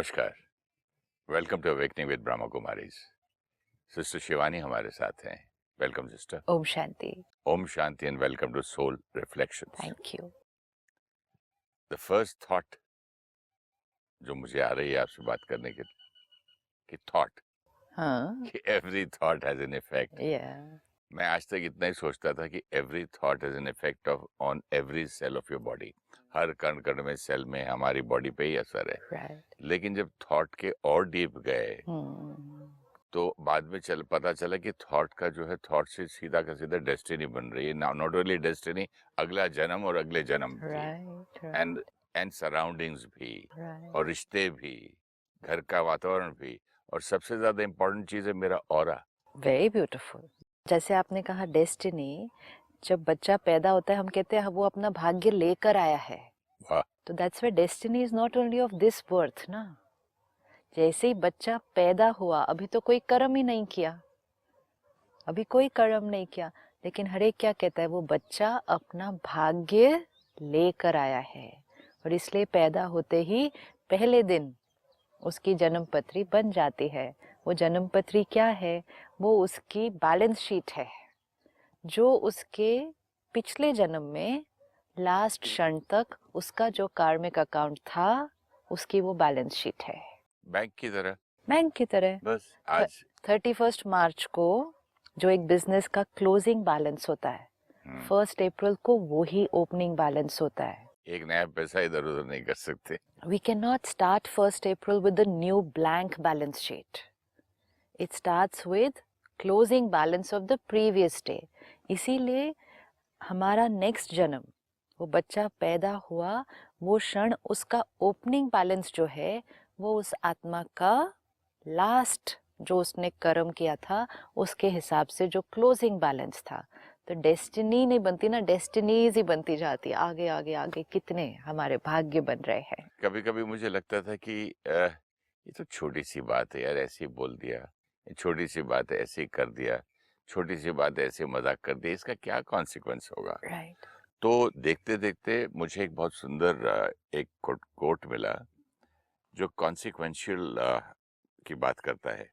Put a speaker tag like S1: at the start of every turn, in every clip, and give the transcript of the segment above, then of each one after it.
S1: नमस्कार, welcome to awakening with Brahma Kumaris. Sister Shivani हमारे साथ हैं। Welcome sister.
S2: ओम शांति।
S1: ओम शांति and welcome to soul reflections.
S2: Thank you.
S1: The first thought जो मुझे आ रही है आपसे बात करने के कि थॉट,
S2: हाँ।
S1: कि every thought has an effect. मैं आज तक इतना ही सोचता था कि every thought has an effect of on every cell of your body. हर कण कण में, सेल में, हमारी बॉडी पे ही असर है।
S2: राइट।
S1: लेकिन जब थॉट के और डीप गए तो बाद में पता चला कि थॉट का जो है, थॉट से सीधा का सीधा डेस्टिनी बन रही है। नॉट ओनली डेस्टिनी, अगला जन्म और अगले जन्म भी, एंड एंड सराउंडिंग्स भी, और रिश्ते भी, घर का वातावरण भी, और सबसे ज्यादा इम्पोर्टेंट चीज है मेरा ऑरा।
S2: Very beautiful. जैसे आपने कहा डेस्टिनी, जब बच्चा पैदा होता है हम कहते हैं वो अपना भाग्य लेकर आया है।
S1: वाह।
S2: तो that's why destiny is not only of this birth ना। जैसे ही बच्चा पैदा हुआ, अभी तो कोई कर्म ही नहीं किया, अभी कोई कर्म नहीं किया, लेकिन हर एक क्या कहता है, वो बच्चा अपना भाग्य लेकर आया है। और इसलिए पैदा होते ही पहले दिन उसकी जन्म पत्री बन जाती है। वो जन्म पत्री क्या है? वो उसकी बैलेंस शीट है, जो उसके पिछले जन्म में लास्ट क्षण तक उसका जो कार्मिक अकाउंट था, उसकी वो बैलेंस शीट है।
S1: बैंक की तरह।
S2: बैंक की तरह।
S1: बस आज
S2: 31 मार्च को जो एक बिजनेस का क्लोजिंग बैलेंस होता है, 1 अप्रैल को वो ही ओपनिंग बैलेंस होता है।
S1: एक नया पैसा इधर उधर नहीं कर सकते।
S2: We cannot start 1 April with a new blank balance sheet. It starts with closing balance of the previous day. इसीलिए हमारा नेक्स्ट जन्म, वो बच्चा पैदा हुआ, वो क्षण उसका ओपनिंग बैलेंस जो है, वो उस आत्मा का लास्ट जो उसने कर्म किया था उसके हिसाब से जो क्लोजिंग बैलेंस था। तो डेस्टिनी नहीं बनती ना, डेस्टिनीज ही बनती जाती है। आगे आगे आगे कितने हमारे भाग्य बन रहे हैं।
S1: कभी कभी मुझे लगता था कि ये तो छोटी सी बात है यार, ऐसे ही बोल दिया, ये छोटी सी बात है, ऐसे ही कर दिया, छोटी सी बात है, ऐसे मजाक कर दिया, इसका क्या कॉन्सिक्वेंस होगा।
S2: राइट।
S1: तो देखते देखते मुझे एक बहुत सुंदर एक कोट मिला जो कॉन्सिक्वेंशियल की बात करता है।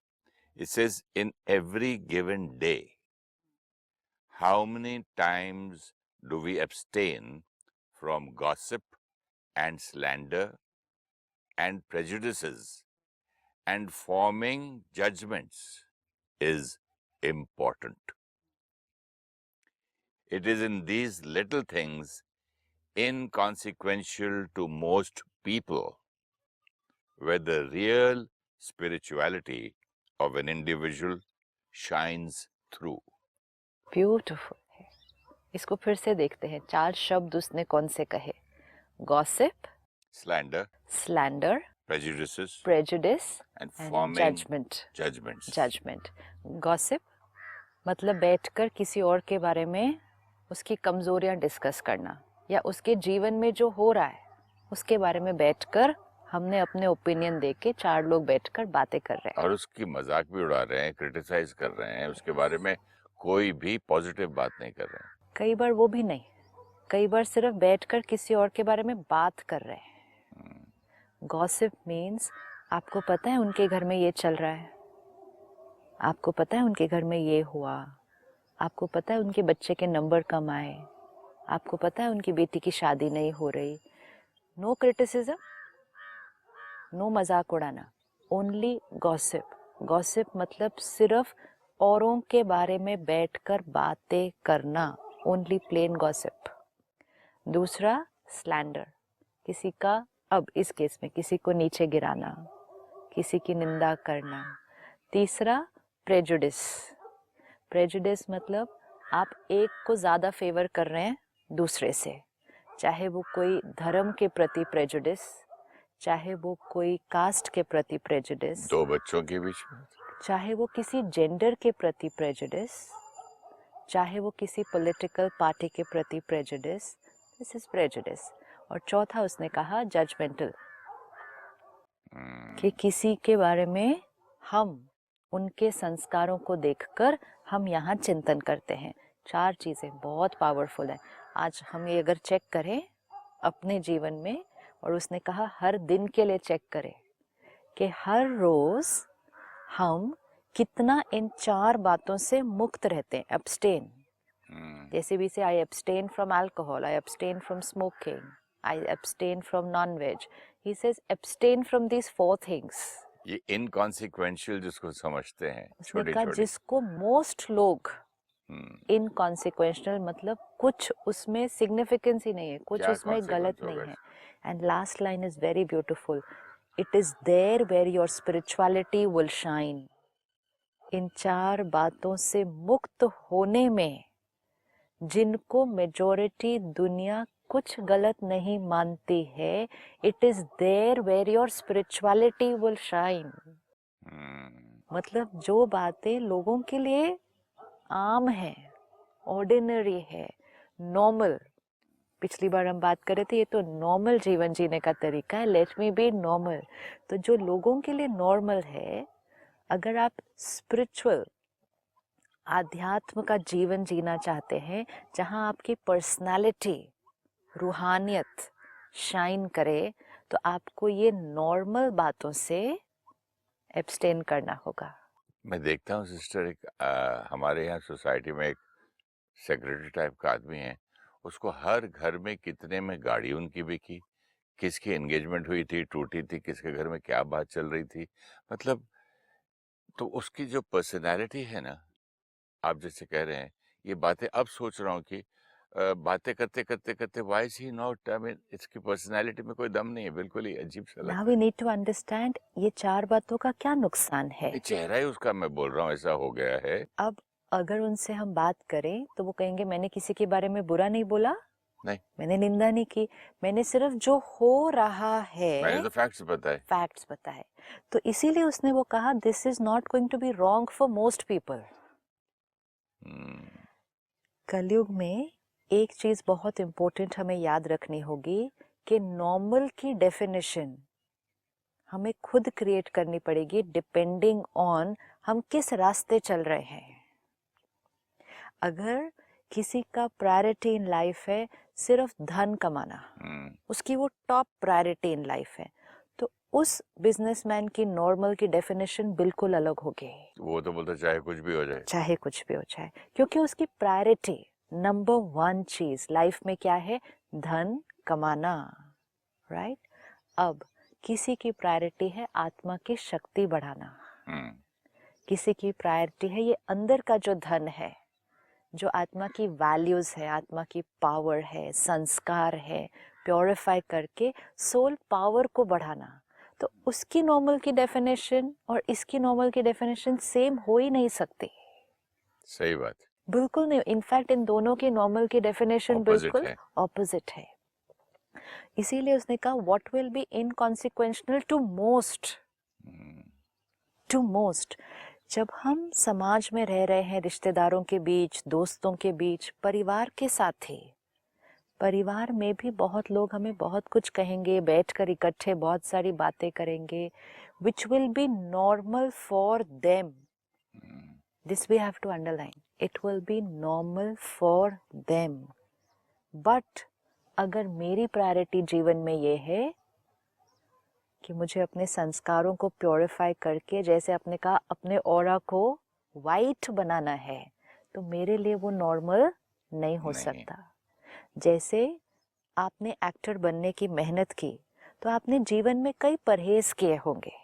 S1: It says, in every given day how many times do we abstain from gossip and slander and prejudices and forming judgments is important. It is in these little things, inconsequential to most people, where the real spirituality of an individual shines through.
S2: Beautiful है। इसको फिर से देखते हैं। 4 शब्द उसने कौन से कहे? Gossip,
S1: Slander,
S2: slander,
S1: prejudices,
S2: prejudice
S1: and
S2: and
S1: forming
S2: judgment.
S1: judgments.
S2: Judgment. Gossip मतलब बैठकर किसी और के बारे में उसकी कमजोरियां डिस्कस करना, या उसके जीवन में जो हो रहा है उसके बारे में बैठकर हमने अपने ओपिनियन दे के 4 लोग बैठकर बातें कर रहे हैं।
S1: और उसकी मजाक भी उड़ा रहे हैं, क्रिटिसाइज कर रहे हैं, उसके बारे में कोई भी पॉजिटिव बात नहीं कर रहे हैं।
S2: कई बार वो भी नहीं, कई बार सिर्फ बैठकर किसी और के बारे में बात कर रहे हैं। गॉसिप मीन्स आपको पता है उनके घर में ये चल रहा है, आपको पता है उनके घर में ये हुआ, आपको पता है उनके बच्चे के नंबर कम आए, आपको पता है उनकी बेटी की शादी नहीं हो रही। नो क्रिटिसिज्म, नो मजाक उड़ाना, ओनली गॉसिप। गॉसिप मतलब सिर्फ औरों के बारे में बैठकर बातें करना, ओनली प्लेन गॉसिप। दूसरा स्लैंडर, किसी का, अब इस केस में किसी को नीचे गिराना, किसी की निंदा करना। तीसरा प्रेजुडिस, प्रेजुडिस मतलब आप एक को ज़्यादा फेवर कर रहे हैं दूसरे से, चाहे वो कोई धर्म के प्रति प्रेजुडिस, चाहे वो कोई कास्ट के प्रति प्रेजुडिस,
S1: 2 बच्चों के बीच में,
S2: चाहे वो किसी जेंडर के प्रति प्रेजुडिस, चाहे वो किसी पॉलिटिकल पार्टी के प्रति प्रेजुडिस। This is prejudice. और चौथा उसने कहा जजमेंटल, कि किसी के बारे में हम उनके संस्कारों को देखकर हम यहाँ चिंतन करते हैं। 4 चीज़ें बहुत पावरफुल है। आज हम ये अगर चेक करें अपने जीवन में, और उसने कहा हर दिन के लिए चेक करें कि हर रोज हम कितना इन 4 बातों से मुक्त रहते हैं, एब्सटेन। जैसे भी से I abstain from alcohol, I abstain from smoking, I abstain from non veg. He says abstain from these 4 things.
S1: ये इनकॉन्सिक्वेंशियल जिसको समझते हैं,
S2: उसने
S1: छोटे
S2: कहा
S1: छोटे।
S2: जिसको मोस्ट लोग इनकॉन्सिक्वेंशियल, मतलब कुछ उसमें सिग्निफिकेंस ही नहीं है, कुछ
S1: क्या
S2: उसमें
S1: consequence
S2: गलत
S1: होगा
S2: नहीं है।
S1: इसका?
S2: And last line is very beautiful, it is there where your spirituality will shine. इन 4 बातों से मुक्त होने में जिनको मेजॉरिटी दुनिया कुछ गलत नहीं मानती है, it is there where your spirituality will shine. मतलब जो बातें लोगों के लिए आम है, ऑर्डिनरी है, नॉर्मल, पिछली बार हम बात कर रहे थे ये तो नॉर्मल जीवन जीने का तरीका है, लेट मी बी नॉर्मल। तो जो लोगों के लिए नॉर्मल है, अगर आप स्पिरिचुअल आध्यात्म का जीवन जीना चाहते हैं जहां आपकी पर्सनालिटी, रूहानियत शाइन करे, तो आपको ये नॉर्मल बातों से एब्सटेन करना होगा।
S1: मैं देखता हूँ सिस्टर, एक हमारे यहाँ सोसाइटी में एक सेक्रेटरी टाइप का आदमी है, उसको हर घर में कितने में गाड़ी उनकी बिकी, किसकी एंगेजमेंट हुई थी, टूटी थी, किसके घर में क्या बात चल रही थी, मतलब तो उसकी जो पर्सनैलिटी है ना, आप जैसे कह रहे हैं, ये बातें अब सोच रहा हूँ कि बातें करते करते करते why is he not, I mean इसकी पर्सनैलिटी में कोई दम नहीं है, बिल्कुल ही अजीब सा
S2: नाउ
S1: लगता
S2: वी
S1: है।
S2: नीड टू अंडरस्टैंड ये 4 बातों का क्या नुकसान है।
S1: ये चेहरा ही उसका, मैं बोल रहा हूँ, ऐसा हो गया है।
S2: अब अगर उनसे हम बात करें तो वो कहेंगे मैंने किसी के बारे में बुरा नहीं बोला,
S1: नहीं,
S2: मैंने निंदा नहीं की, मैंने सिर्फ जो हो रहा
S1: मैंने
S2: है
S1: तो फैक्ट्स बताए।
S2: फैक्ट्स बताए। तो इसीलिए उसने वो कहा this is not going to be wrong for most people. कलयुग में एक चीज बहुत इंपॉर्टेंट हमें याद रखनी होगी कि नॉर्मल की डेफिनेशन हमें खुद क्रिएट करनी पड़ेगी, डिपेंडिंग ऑन हम किस रास्ते चल रहे हैं। अगर किसी का प्रायोरिटी इन लाइफ है सिर्फ धन कमाना, उसकी वो टॉप प्रायोरिटी इन लाइफ है, तो उस बिजनेसमैन की नॉर्मल की डेफिनेशन बिल्कुल अलग होगी।
S1: वो तो बोलता चाहे कुछ भी हो जाए,
S2: चाहे कुछ भी हो जाए, क्योंकि उसकी प्रायोरिटी नंबर 1 चीज लाइफ में क्या है, धन कमाना, राइट। अब किसी की प्रायोरिटी है आत्मा की शक्ति बढ़ाना, किसी की प्रायोरिटी है ये अंदर का जो धन है, जो आत्मा की वैल्यूज है, आत्मा की पावर है, संस्कार है, प्योरीफाई करके सोल पावर को बढ़ाना। तो उसकी नॉर्मल की डेफिनेशन और इसकी नॉर्मल की डेफिनेशन सेम हो ही नहीं सकती।
S1: सही बात,
S2: बिल्कुल नहीं, इनफैक्ट इन दोनों की नॉर्मल की डेफिनेशन बिल्कुल ऑपोजिट है। इसीलिए उसने कहा what will be inconsequential to most, to most. जब हम समाज में रह रहे हैं, रिश्तेदारों के बीच, दोस्तों के बीच, परिवार के साथ ही, परिवार में भी बहुत लोग हमें बहुत कुछ कहेंगे, बैठकर इकट्ठे बहुत सारी बातें करेंगे, which will be normal for them. This we have to underline. It will be normal for them. But अगर मेरी प्रायोरिटी जीवन में ये है कि मुझे अपने संस्कारों को प्योरीफाई करके, जैसे आपने कहा, अपने ऑरा को वाइट बनाना है, तो मेरे लिए वो नॉर्मल नहीं हो सकता। जैसे आपने एक्टर बनने की मेहनत की, तो आपने जीवन में कई परहेज किए होंगे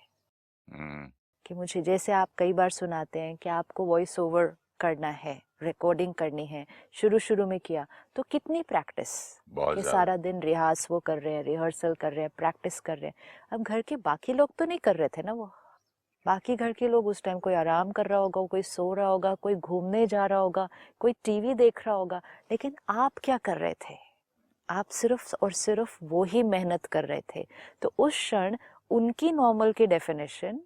S2: कि मुझे, जैसे आप कई बार सुनाते हैं कि आपको वॉइस ओवर करना है, रिकॉर्डिंग करनी है, शुरू शुरू में किया तो कितनी प्रैक्टिस, कि सारा दिन रिहार्स वो कर रहे हैं, रिहर्सल कर रहे हैं, प्रैक्टिस कर रहे हैं। अब घर के बाकी लोग तो नहीं कर रहे थे ना, वो बाकी घर के लोग उस टाइम कोई आराम कर रहा होगा, कोई सो रहा होगा, कोई घूमने जा रहा होगा, कोई टीवी देख रहा होगा, लेकिन आप क्या कर रहे थे, आप सिर्फ और सिर्फ वो ही मेहनत कर रहे थे। तो उस क्षण उनकी नॉर्मल की डेफिनेशन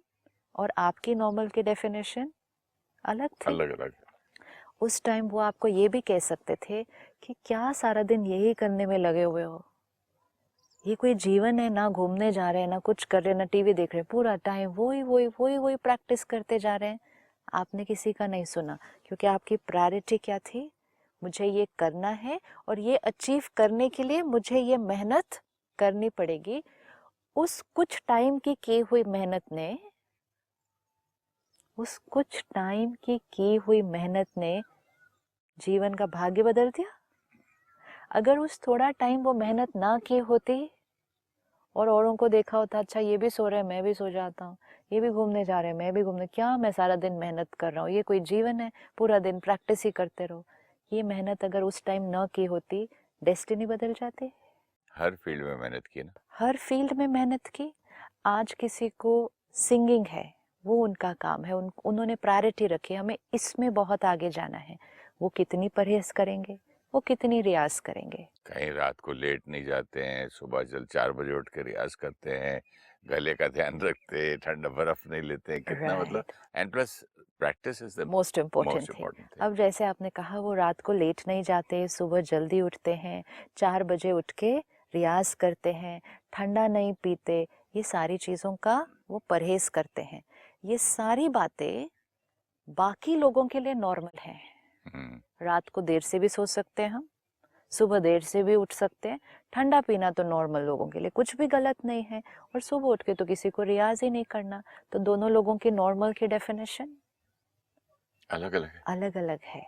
S2: और आपकी नॉर्मल की डेफिनेशन अलग थी।
S1: अलग अलग।
S2: उस टाइम वो आपको ये भी कह सकते थे कि क्या सारा दिन यही करने में लगे हुए हो, ये कोई जीवन है, ना घूमने जा रहे हैं, ना कुछ कर रहे हैं, ना टीवी देख रहे हैं, पूरा टाइम वही वही वही वही प्रैक्टिस करते जा रहे हैं। आपने किसी का नहीं सुना, क्योंकि आपकी प्रायोरिटी क्या थी, मुझे ये करना है और ये अचीव करने के लिए मुझे ये मेहनत करनी पड़ेगी। उस कुछ टाइम की हुई मेहनत ने, उस कुछ टाइम की हुई मेहनत ने जीवन का भाग्य बदल दिया। अगर उस थोड़ा टाइम वो मेहनत ना की होती और औरों को देखा होता, अच्छा ये भी सो रहे हैं मैं भी सो जाता हूँ, ये भी घूमने जा रहे हैं मैं भी घूमने, क्या मैं सारा दिन मेहनत कर रहा हूँ, ये कोई जीवन है, पूरा दिन प्रैक्टिस ही करते रहो। ये मेहनत अगर उस टाइम न की होती, डेस्टिनी बदल जाती।
S1: हर फील्ड में मेहनत की ना।
S2: हर फील्ड में मेहनत की। आज किसी को सिंगिंग है, वो उनका काम है, उन्होंने प्रायोरिटी रखी, हमें इसमें बहुत आगे जाना है। वो कितनी परहेज करेंगे, वो कितनी रियाज करेंगे।
S1: कहीं रात को लेट नहीं जाते हैं, सुबह जल 4 बजे उठ के रियाज करते हैं, गले का ध्यान रखते हैं, ठंडा बर्फ नहीं लेते हैं, कितना मतलब।
S2: Right,
S1: and plus practice is the
S2: most important
S1: most
S2: thing.
S1: Important thing.
S2: अब जैसे आपने कहा वो रात को लेट नहीं जाते, सुबह जल्दी उठते हैं, 4 बजे उठ के रियाज करते हैं, ठंडा नहीं पीते, ये सारी चीज़ों का वो परहेज करते हैं। ये सारी बातें बाकी लोगों के लिए नॉर्मल हैं। रात को देर से भी सो सकते हैं हम, सुबह देर से भी उठ सकते हैं, ठंडा पीना तो नॉर्मल लोगों के लिए कुछ भी गलत नहीं है, और सुबह उठ के तो किसी को रियाज ही नहीं करना। तो दोनों लोगों की नॉर्मल की डेफिनेशन
S1: अलग अलग है।
S2: अलग अलग है।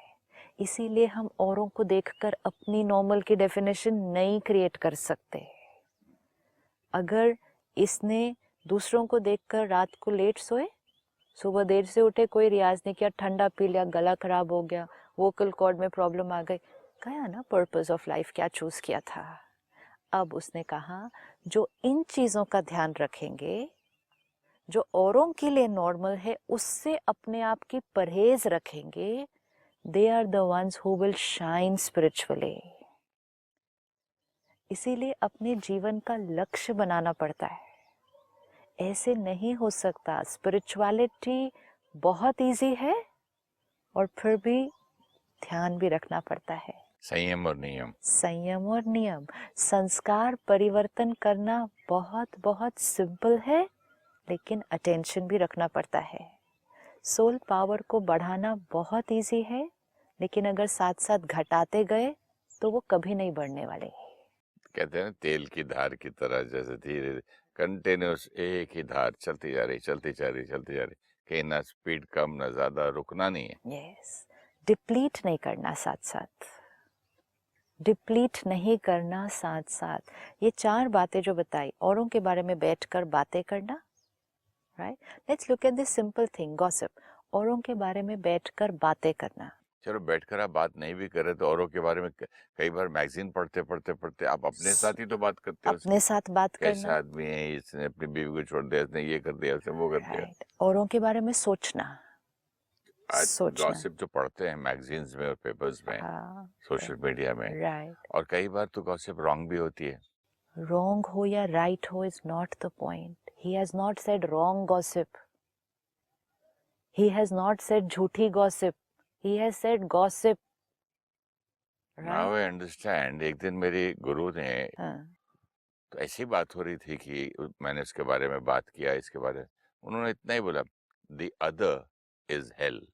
S2: इसीलिए हम औरों को देखकर अपनी नॉर्मल की डेफिनेशन नहीं क्रिएट कर सकते। अगर इसने दूसरों को देखकर रात को लेट सोए, सुबह देर से उठे, कोई रियाज नहीं किया, ठंडा पी लिया, गला खराब हो गया, वोकल कॉर्ड में प्रॉब्लम आ गई, गया ना पर्पस ऑफ लाइफ क्या चूज किया था। अब उसने कहा जो इन चीजों का ध्यान रखेंगे, जो औरों के लिए नॉर्मल है उससे अपने आप की परहेज रखेंगे, they are the ones who will shine spiritually। इसीलिए अपने जीवन का लक्ष्य बनाना पड़ता है। ऐसे नहीं हो सकता। स्पिरिचुअलिटी बहुत इजी है और फिर भी ध्यान भी रखना पड़ता है।
S1: संयम और नियम,
S2: संयम और नियम। संस्कार परिवर्तन करना बहुत बहुत सिंपल है, लेकिन अटेंशन भी रखना पड़ता है। सोल पावर को बढ़ाना बहुत इजी है, लेकिन अगर साथ साथ घटाते गए तो वो कभी नहीं बढ़ने वाले।
S1: कहते हैं ना तेल की धार की तरह, जैसे धीरे कंटिन्यूस एक ही धार चलती जा रही चलती जा रही चलती जा रही, कहीं ना स्पीड कम ना ज्यादा, रुकना नहीं है।
S2: यस, डिप्लीट नहीं करना, साथ साथ डिप्लीट नहीं करना साथ साथ। ये 4 बातें जो बताई, औरों के बारे में बैठकर बातें करना, right. Let's look at this simple thing, gossip. औरों के बारे में बैठकर बातें करना।
S1: चलो बैठकर आप बात नहीं भी करें तो औरों के बारे में कई बार मैगजीन पढ़ते पढ़ते पढ़ते आप अपने साथ ही तो बात करते हो
S2: अपने
S1: उसकी।
S2: साथ बात
S1: कैसा
S2: करना,
S1: आदमी है, इसने अपनी बीवी को छोड़ दिया, इसने ये कर दिया, इसने वो कर दिया।
S2: राइट। औरों के बारे में सोचना,
S1: आज
S2: सोचना,
S1: गॉसिप जो पढ़ते हैं मैगजीन्स में और पेपर्स में,
S2: हाँ,
S1: सोशल मीडिया में,
S2: राइट।
S1: और कई बार तो गॉसिप रॉन्ग भी होती है।
S2: रॉन्ग हो या राइट हो is not the point. He has not said wrong gossip, he has not said झूठी gossip, he has said gossip,
S1: now
S2: right.
S1: I understand. एक दिन मेरे गुरु ने,
S2: हाँ,
S1: तो ऐसी बात हो रही थी कि मैंने उसके बारे में बात किया, इसके बारे में उन्होंने इतना ही बोला, द अदर इज हेल।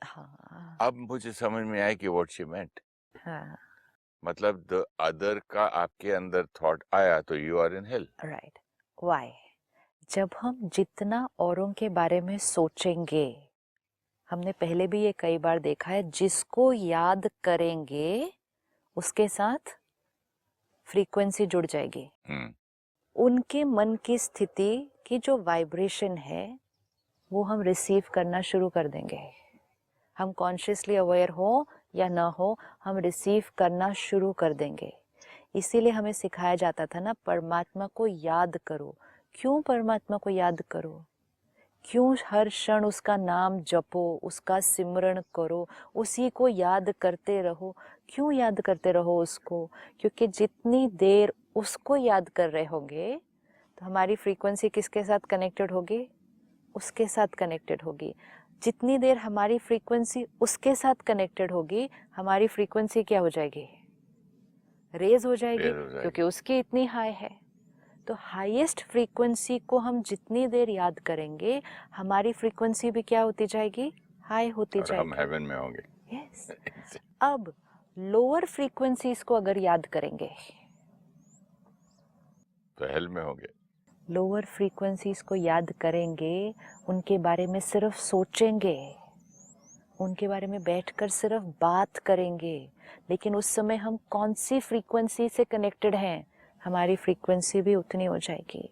S2: हाँ,
S1: अब मुझे समझ में आया कि व्हाट शी मेंट।
S2: हाँ,
S1: मतलब द अदर का आपके अंदर थॉट आया तो you are in hell.
S2: Right. Why? जब हम जितना औरों के बारे में सोचेंगे, हमने पहले भी ये कई बार देखा है, जिसको याद करेंगे उसके साथ फ्रीक्वेंसी जुड़ जाएगी। उनके मन की स्थिति की जो वाइब्रेशन है वो हम रिसीव करना शुरू कर देंगे। हम कॉन्शियसली अवेयर हो या ना हो, हम रिसीव करना शुरू कर देंगे। इसीलिए हमें सिखाया जाता था ना, परमात्मा को याद करो। क्यों परमात्मा को याद करो? क्यों हर क्षण उसका नाम जपो, उसका सिमरण करो, उसी को याद करते रहो? क्यों याद करते रहो उसको? क्योंकि जितनी देर उसको याद कर रहे होंगे तो हमारी फ्रीक्वेंसी किसके साथ कनेक्टेड होगी? उसके साथ कनेक्टेड होगी। जितनी देर हमारी फ्रीक्वेंसी उसके साथ कनेक्टेड होगी, हमारी फ्रीक्वेंसी क्या हो जाएगी? रेज हो जाएगी, क्योंकि उसकी इतनी हाई है। तो हाईएस्ट फ्रीक्वेंसी को हम जितनी देर याद करेंगे, हमारी फ्रीक्वेंसी भी क्या होती जाएगी? हाई होती
S1: और
S2: जाएगी।
S1: हम हेवन में होंगे।
S2: यस। अब लोअर फ्रीक्वेंसीज को अगर याद करेंगे
S1: तो हेल में होंगे।
S2: लोअर फ्रीक्वेंसीज को याद करेंगे, उनके बारे में सिर्फ सोचेंगे, उनके बारे में बैठकर सिर्फ बात करेंगे, लेकिन उस समय हम कौन सी फ्रीक्वेंसी से कनेक्टेड हैं, हमारी फ्रीक्वेंसी भी उतनी हो जाएगी।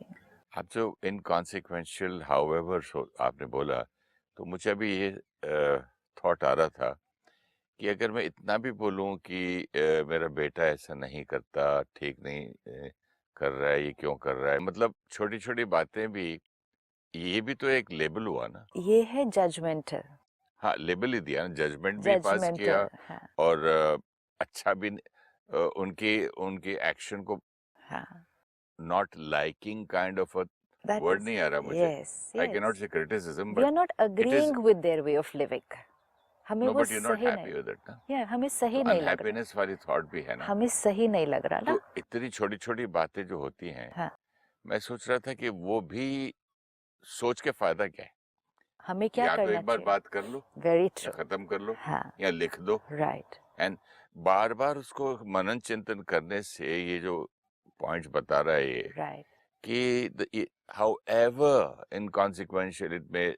S1: आप जो इनकॉन्सिक्वेंशियल हाउएवर आपने बोला, तो मुझे अभी ये थॉट आ रहा था कि अगर मैं इतना भी बोलूं कि मेरा बेटा ऐसा नहीं करता, ठीक नहीं कर रहा है, ये क्यों कर रहा है, मतलब छोटी छोटी बातें भी, ये भी तो एक लेबल हुआ ना।
S2: ये है जजमेंटल।
S1: हाँ, लेबल ही दिया ना, जजमेंट भी पास किया,
S2: जजमेंटल, हाँ
S1: और अच्छा भी उनके उनके एक्शन को
S2: हाँ।
S1: Not liking kind of a
S2: That
S1: word
S2: is,
S1: नहीं आ रहा मुझे।
S2: yes,
S1: I can
S2: yes.
S1: Not say criticism,
S2: We
S1: but
S2: are not
S1: it is,
S2: agreeing with their way of living. हमें
S1: नो
S2: वो
S1: बट यू नॉट
S2: सही
S1: happy
S2: नहीं,
S1: with it ना।
S2: या हमें
S1: तो
S2: सही नहीं लग रहा,
S1: अनहैप्पीनेस वाली थॉट भी है ना।
S2: हमें सही नहीं लग रहा ना।
S1: तो इतनी छोटी छोटी बातें जो होती हैं,
S2: हाँ,
S1: मैं सोच रहा था कि वो भी सोच के फायदा क्या है।
S2: हमें क्या
S1: या तो
S2: करना
S1: एक बार
S2: चाहिए?
S1: बात कर लो,
S2: वेरी
S1: या
S2: ट्रू।
S1: खत्म कर लो,
S2: हाँ,
S1: या लिख दो,
S2: राइट।
S1: एंड बार बार उसको मनन चिंतन करने से ये जो पॉइंट्स बता रहा है ये,
S2: राइट।
S1: कि however inconsequential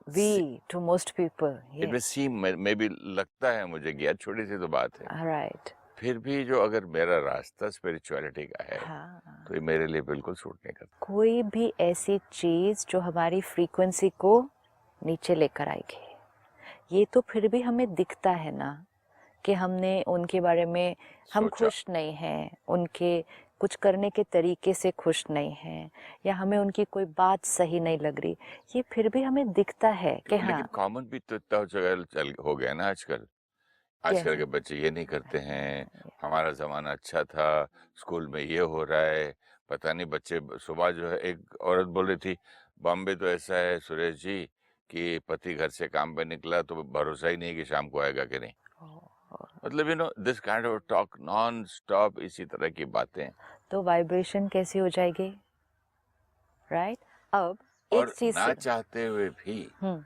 S2: we to most people,
S1: it may
S2: yes,
S1: seem, may भी लगता है मुझे कि यार छोटी सी तो बात है,
S2: राइट।
S1: फिर भी जो अगर मेरा रास्ता स्पिरिचुअलिटी का है,
S2: हाँ,
S1: तो ये मेरे लिए बिल्कुल सूट नहीं करता।
S2: कोई भी ऐसी चीज जो हमारी फ्रीक्वेंसी को नीचे लेकर आएगी, ये तो फिर भी हमें दिखता है ना कि हमने उनके बारे में, हम
S1: सोचा।
S2: खुश नहीं हैं, उनके कुछ करने के तरीके से खुश नहीं हैं, या हमें उनकी कोई बात सही नहीं लग रही, ये फिर भी हमें दिखता है कि हाँ।
S1: लेकिन कॉमन भी तो इतना हो गया ना आजकल। आजकल
S2: कैसे?
S1: के बच्चे ये नहीं करते हैं, हमारा जमाना अच्छा था, स्कूल में ये हो रहा है, पता नहीं। बच्चे सुबह जो है, एक औरत बोल रही थी, बॉम्बे तो ऐसा है सुरेश जी कि पति घर से काम पे निकला तो भरोसा ही नहीं कि शाम को आएगा कि नहीं। मतलब this kind of talk non stop, इसी तरह की बातें।
S2: तो वाइब्रेशन कैसी हो जाएगी, राइट? अब एक
S1: और
S2: चीज
S1: ना चाहते हुए भी
S2: हम्म,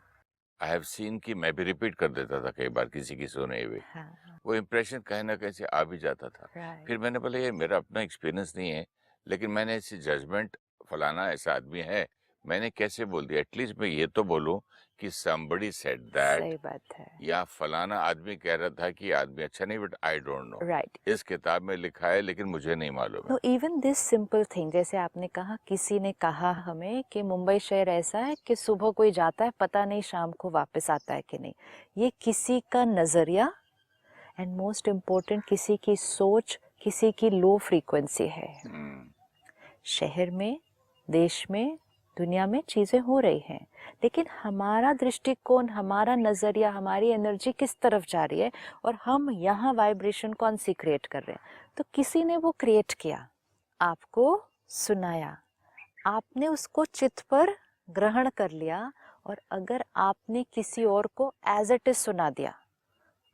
S1: आई हैव सीन कि मैं भी रिपीट कर देता था कई बार किसी की सुने हुए,
S2: हाँ,
S1: वो इम्प्रेशन कहीं ना कहीं से आ भी जाता था।
S2: राइट।
S1: फिर मैंने बोला ये मेरा अपना एक्सपीरियंस नहीं है, लेकिन मैंने ऐसी जजमेंट, फलाना ऐसा आदमी है, मैंने कैसे बोल दिया, एटलीस्ट मैं ये तो बोलूं कि somebody said that,
S2: सही बात है,
S1: या फलाना आदमी कह रहा था कि आदमी अच्छा नहीं, but I don't know,
S2: right.
S1: इस किताब में लिखा है लेकिन मुझे नहीं मालूम है।
S2: No, even this simple thing, जैसे आपने कहा किसी ने कहा हमें कि मुंबई शहर ऐसा है कि सुबह कोई जाता है, पता नहीं शाम को वापस आता है कि नहीं। ये किसी का नजरिया, एंड मोस्ट इम्पोर्टेंट किसी की सोच, किसी की लो फ्रीक्वेंसी है। शहर में, देश में, दुनिया में चीजें हो रही हैं, लेकिन हमारा दृष्टिकोण, हमारा नजरिया, हमारी एनर्जी किस तरफ जा रही है, और हम यहाँ वाइब्रेशन कौन सी क्रिएट कर रहे हैं। तो किसी ने वो क्रिएट किया, आपको सुनाया, आपने उसको चित्त पर ग्रहण कर लिया, और अगर आपने किसी और को एज इट इज सुना दिया,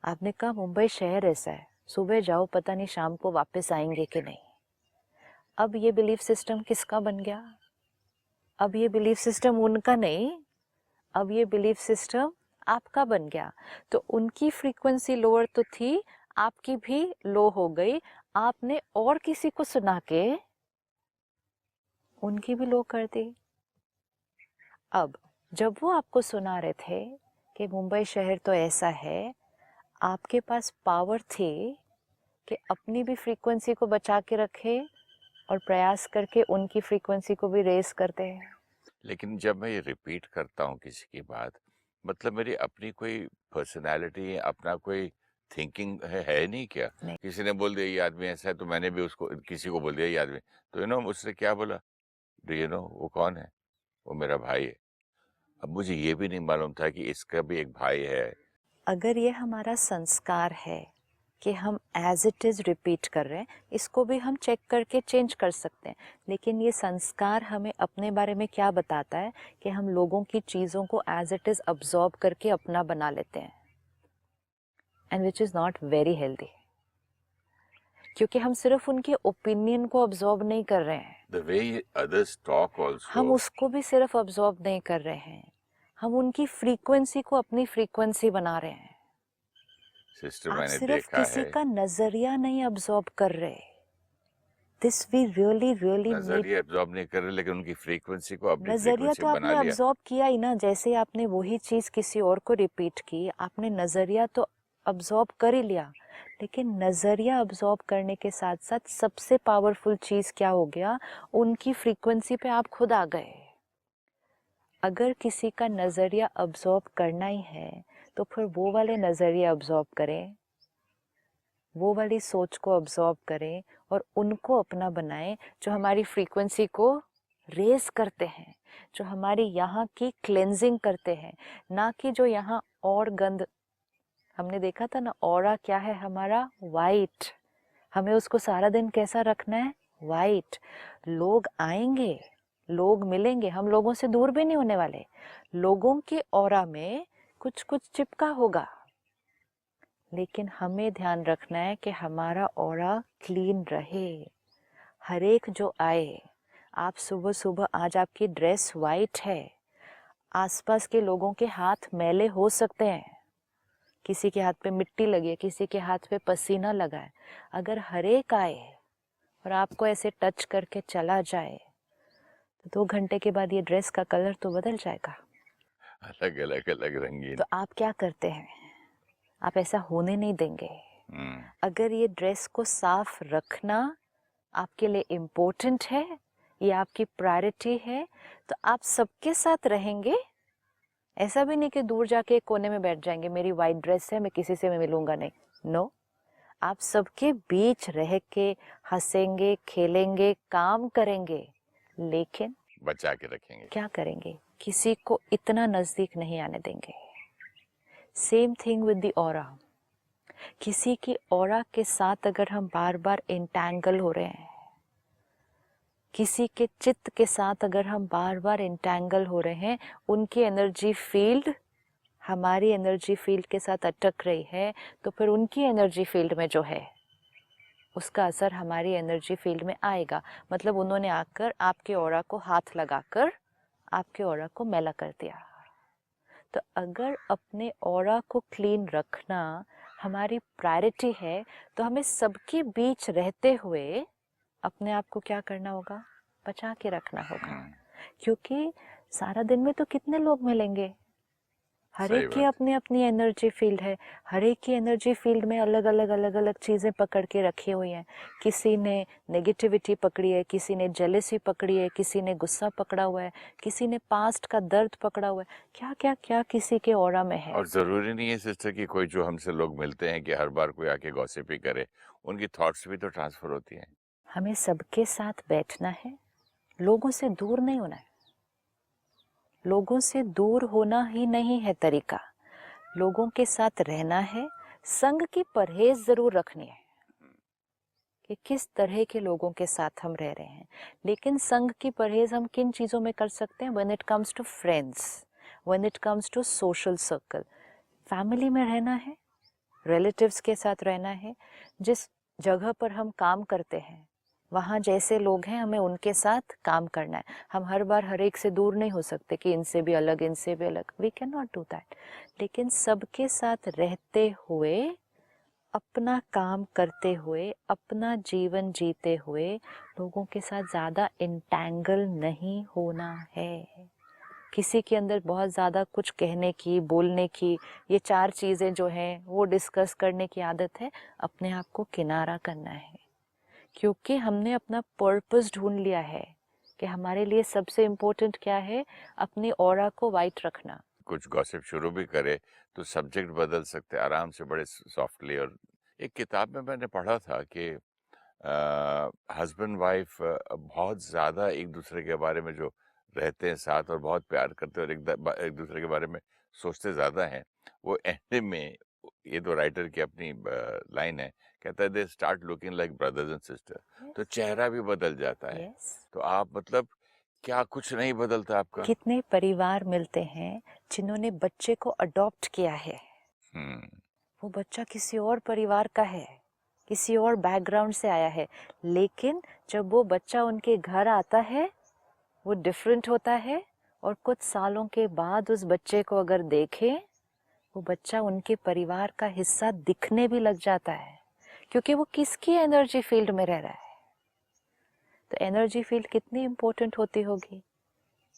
S2: आपने कहा मुंबई शहर ऐसा है, सुबह जाओ पता नहीं शाम को वापस आएंगे कि नहीं। अब ये बिलीफ सिस्टम किसका बन गया? अब ये बिलीफ सिस्टम उनका नहीं, अब ये बिलीफ सिस्टम आपका बन गया। तो उनकी फ्रीक्वेंसी लोअर तो थी, आपकी भी लो हो गई, आपने और किसी को सुना के उनकी भी लो कर दी। अब जब वो आपको सुना रहे थे कि मुंबई शहर तो ऐसा है, आपके पास पावर थी कि अपनी भी फ्रीक्वेंसी को बचा के रखे और प्रयास करके उनकी फ्रीक्वेंसी को भी रेस करते हैं।
S1: लेकिन जब मैं ये रिपीट करता हूँ किसी की बात, मतलब मेरी अपनी कोई पर्सनालिटी, अपना कोई थिंकिंग है नहीं क्या?
S2: नहीं।
S1: किसी ने बोल दिया ये आदमी ऐसा है, तो मैंने भी उसको, किसी को बोल दिया ये आदमी, तो उसने क्या बोला, डू यू नो वो कौन है? वो मेरा भाई है। अब मुझे ये भी नहीं मालूम था कि इसका भी एक भाई है।
S2: अगर ये हमारा संस्कार है कि हम एज इट इज़ रिपीट कर रहे हैं, इसको भी हम चेक करके चेंज कर सकते हैं, लेकिन ये संस्कार हमें अपने बारे में क्या बताता है कि हम लोगों की चीज़ों को एज इट इज़ अब्जॉर्ब करके अपना बना लेते हैं, and which is not very healthy, क्योंकि हम सिर्फ उनके ओपिनियन को अब्जॉर्ब नहीं कर रहे हैं,
S1: The way others talk also,
S2: हम उसको भी सिर्फ अब्जॉर्ब नहीं कर रहे हैं, हम उनकी फ्रीक्वेंसी को अपनी फ्रीक्वेंसी बना रहे हैं।
S1: सिस्टर
S2: आप
S1: मैंने
S2: सिर्फ
S1: देखा
S2: किसी
S1: है,
S2: का नजरिया नहीं अब्सॉर्ब कर रहे, this we really really need.
S1: नजरिया एब्जॉर्ब नहीं कर रहे, लेकिन उनकी फ्रीक्वेंसी को अपनी
S2: नजरिया
S1: फ्रीक्वेंसी
S2: तो
S1: बना
S2: आपने
S1: लिया।
S2: अब्जॉर्ब किया ही ना, जैसे आपने वही चीज किसी और को रिपीट की, आपने नजरिया तो अब्जॉर्ब कर ही लिया। लेकिन नजरिया अब्जॉर्ब करने के साथ साथ सबसे पावरफुल चीज क्या हो गया, उनकी फ्रीक्वेंसी पे आप खुद आ गए। अगर किसी का नजरिया अब्जॉर्ब करना ही है तो फिर वो वाले नजरिया अब्जॉर्ब करें, वो वाली सोच को अब्जॉर्ब करें और उनको अपना बनाएं जो हमारी फ्रीक्वेंसी को रेज करते हैं, जो हमारी यहाँ की क्लेंजिंग करते हैं, ना कि जो यहाँ और गंद। हमने देखा था ना, ऑरा क्या है हमारा, वाइट। हमें उसको सारा दिन कैसा रखना है, वाइट। लोग आएंगे, लोग मिलेंगे, हम लोगों से दूर भी नहीं होने वाले। लोगों के ऑरा में कुछ कुछ चिपका होगा, लेकिन हमें ध्यान रखना है कि हमारा ऑरा क्लीन रहे। हर एक जो आए, आप सुबह सुबह, आज आपकी ड्रेस वाइट है, आसपास के लोगों के हाथ मैले हो सकते हैं, किसी के हाथ पे मिट्टी लगी है, किसी के हाथ पे पसीना लगा है। अगर हर एक आए और आपको ऐसे टच करके चला जाए तो 2 घंटे के बाद ये ड्रेस का कलर तो बदल जाएगा।
S1: अलग अलग अलग रंगीन।
S2: तो आप क्या करते हैं, आप ऐसा होने नहीं देंगे। अगर ये ड्रेस को साफ रखना आपके लिए इम्पोर्टेंट है, ये आपकी प्रायोरिटी है, तो आप सबके साथ रहेंगे। ऐसा भी नहीं कि दूर जाके एक कोने में बैठ जाएंगे, मेरी वाइट ड्रेस है, मैं किसी से मिलूंगा नहीं। नो, आप सबके बीच रह के हंसेंगे, खेलेंगे, काम करेंगे, लेकिन
S1: बचा के रखेंगे।
S2: क्या करेंगे, किसी को इतना नजदीक नहीं आने देंगे। Same thing with the aura. किसी की ऑरा के साथ अगर हम बार बार इंटैंगल हो रहे हैं, किसी के चित्त के साथ अगर हम बार बार इंटैंगल हो रहे हैं, उनकी एनर्जी फील्ड हमारी एनर्जी फील्ड के साथ अटक रही है, तो फिर उनकी एनर्जी फील्ड में जो है उसका असर हमारी एनर्जी फील्ड में आएगा। मतलब उन्होंने आकर आपके ऑरा को हाथ लगाकर आपके ऑरा को मैला कर दिया। तो अगर अपने ऑरा को क्लीन रखना हमारी प्रायोरिटी है, तो हमें सबके बीच रहते हुए अपने आप को क्या करना होगा, बचा के रखना होगा। क्योंकि सारा दिन में तो कितने लोग मिलेंगे, हर एक की अपनी अपनी एनर्जी फील्ड है। हर एक की एनर्जी फील्ड में अलग अलग चीजें पकड़ के रखी हुई हैं। किसी ने नेगेटिविटी पकड़ी है, किसी ने जेलेसी पकड़ी है, किसी ने गुस्सा पकड़ा हुआ है, किसी ने पास्ट का दर्द पकड़ा हुआ है, क्या क्या क्या किसी के ऑरा में है।
S1: और जरूरी नहीं है सिस्टर कि कोई जो हमसे लोग मिलते हैं कि हर बार कोई आके गॉसिप ही करे, उनकी थॉट्स भी तो ट्रांसफर होती हैं।
S2: हमें सबके साथ बैठना है, लोगों से दूर नहीं होना है। लोगों से दूर होना ही नहीं है तरीका, लोगों के साथ रहना है। संग की परहेज जरूर रखनी है कि किस तरह के लोगों के साथ हम रह रहे हैं। लेकिन संग की परहेज हम किन चीज़ों में कर सकते हैं, when it comes to friends, when it comes to social circle. Family में रहना है, रिलेटिव्स के साथ रहना है, जिस जगह पर हम काम करते हैं वहाँ जैसे लोग हैं हमें उनके साथ काम करना है। हम हर बार हर एक से दूर नहीं हो सकते कि इनसे भी अलग, इनसे भी अलग, we can not do that. लेकिन सबके साथ रहते हुए, अपना काम करते हुए, अपना जीवन जीते हुए, लोगों के साथ ज़्यादा इंटैंगल नहीं होना है। किसी के अंदर बहुत ज़्यादा कुछ कहने की, बोलने की, ये 4 चीज़ें जो हैं वो डिस्कस करने की आदत है, अपने आप को किनारा करना है। क्योंकि हमने अपना पर्पस ढूंढ लिया है कि हमारे लिए सबसे इम्पोर्टेंट क्या है, अपनी ऑरा को वाइट रखना।
S1: कुछ गॉसिप शुरू भी करे तो सब्जेक्ट बदल सकते आराम से, बड़े सॉफ्टली। और एक किताब में मैंने पढ़ा था कि हस्बैंड वाइफ बहुत ज़्यादा एक दूसरे के बारे में जो रहते हैं साथ और बहुत प्यार करते हैं और एक दूसरे के बारे में सोचते ज़्यादा हैं, वो एंड में, ये तो राइटर की अपनी लाइन है, कहता है they start looking like brothers and sister. तो चेहरा भी बदल जाता है। तो आप मतलब क्या कुछ नहीं बदलता आपका?
S2: कितने परिवार मिलते हैं जिन्होंने बच्चे को अडॉप्ट किया है, वो बच्चा किसी और परिवार का है, किसी और बैकग्राउंड से आया है, लेकिन जब वो बच्चा उनके घर आता है वो डिफरेंट होता है। और कुछ सालों के बाद उस बच्चे को अगर देखें, वो बच्चा उनके परिवार का हिस्सा दिखने भी लग जाता है, क्योंकि वो किसकी एनर्जी फील्ड में रह रहा है, तो एनर्जी फील्ड कितनी इम्पोर्टेंट होती होगी।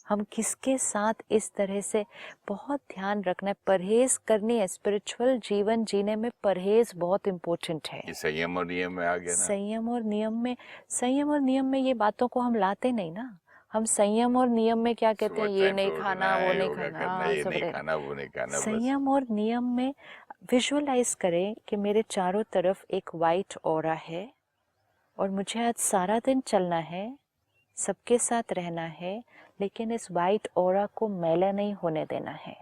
S2: हम किसके साथ इस तरह से बहुत ध्यान रखना है, परहेज करनी है। स्पिरिचुअल जीवन जीने में परहेज बहुत इम्पोर्टेंट है।
S1: ये संयम और नियम में आ गया ना।
S2: संयम और नियम में ये बातों को हम लाते नहीं ना। हम संयम और नियम में क्या कहते हैं, ये नहीं खाना, वो नहीं खाना,
S1: ये नहीं खाना, वो नहीं खाना।
S2: संयम और नियम में विजुअलाइज करें कि मेरे चारों तरफ एक वाइट ऑरा है और मुझे आज सारा दिन चलना है, सबके साथ रहना है, लेकिन इस वाइट ऑरा को मैला नहीं होने देना है,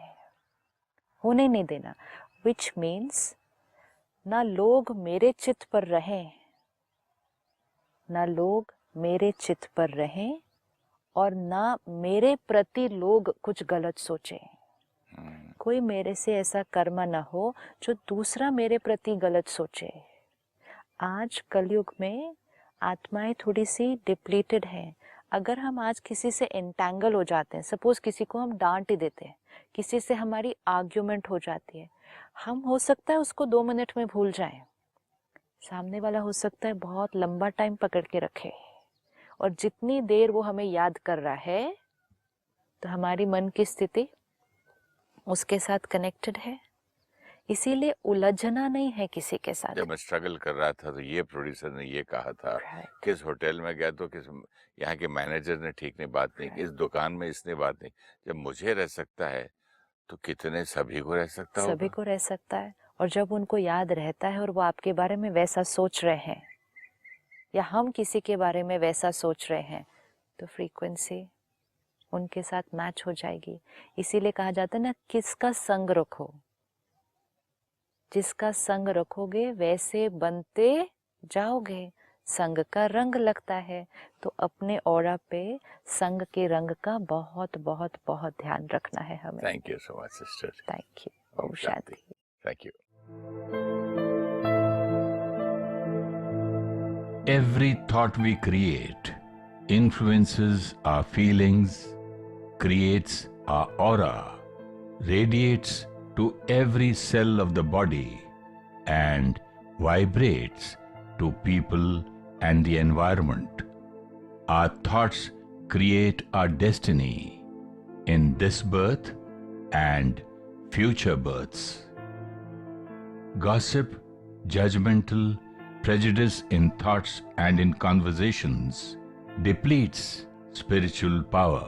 S2: होने नहीं देना। विच मीन्स ना लोग मेरे चित्त पर रहें, ना लोग मेरे चित्त पर रहें और ना मेरे प्रति लोग कुछ गलत सोचें। कोई मेरे से ऐसा कर्म ना हो जो दूसरा मेरे प्रति गलत सोचे। आज कलयुग में आत्माएं थोड़ी सी डिप्लीटेड हैं। अगर हम आज किसी से एंटेंगल हो जाते हैं, सपोज किसी को हम डांट ही देते हैं, किसी से हमारी आर्ग्यूमेंट हो जाती है, हम हो सकता है उसको 2 मिनट में भूल जाएं, सामने वाला हो सकता है बहुत लंबा टाइम पकड़ के रखे, और जितनी देर वो हमें याद कर रहा है तो हमारी मन की स्थिति उसके साथ कनेक्टेड है। इसीलिए उलझना नहीं है किसी के साथ।
S1: जब मैं स्ट्रगल कर रहा था तो ये प्रोड्यूसर ने ये कहा था, किस होटल में गया तो किस यहाँ के मैनेजर ने ठीक नहीं बात नहीं, इस दुकान में इसने बात नहीं। जब मुझे रह सकता है तो कितने सभी को रह सकता होगा।
S2: सभी को रह सकता है। और जब उनको याद रहता है और वो आपके बारे में वैसा सोच रहे हैं या हम किसी के बारे में वैसा सोच रहे हैं तो फ्रीक्वेंसी उनके साथ मैच हो जाएगी। इसीलिए कहा जाता है ना, किसका संग रखो, जिसका संग रखोगे वैसे बनते जाओगे। संग का रंग लगता है, तो अपने ऑरा पे संग के रंग का बहुत बहुत बहुत ध्यान रखना है हमें।
S1: Thank you so much sister.
S2: Thank you. ओम शांति।
S1: Thank you.
S3: Every thought we create influences our feelings, creates our aura, radiates to every cell of the body, and vibrates to people and the environment. Our thoughts create our destiny in this birth and future births. Gossip, judgmental, prejudice in thoughts and in conversations depletes spiritual power.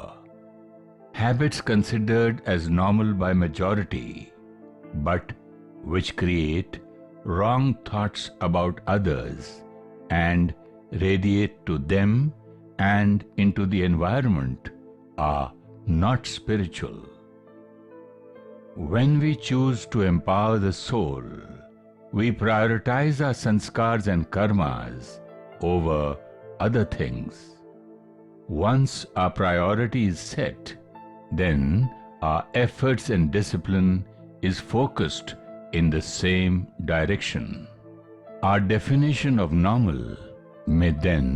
S3: Habits considered as normal by majority, but which create wrong thoughts about others and radiate to them and into the environment, are not spiritual. When we choose to empower the soul, we prioritize our sanskars and karmas over other things. Once our priority is set, then our efforts and discipline is focused in the same direction. Our definition of normal may then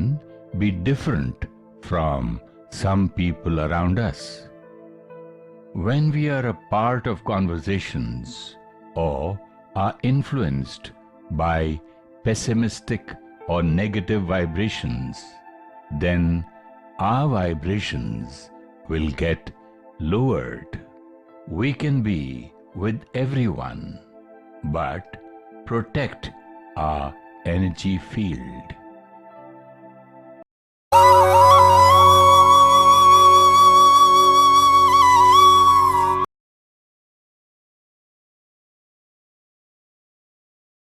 S3: be different from some people around us. When we are a part of conversations or are influenced by pessimistic or negative vibrations, then our vibrations will get lowered. We can be with everyone, but protect our energy field.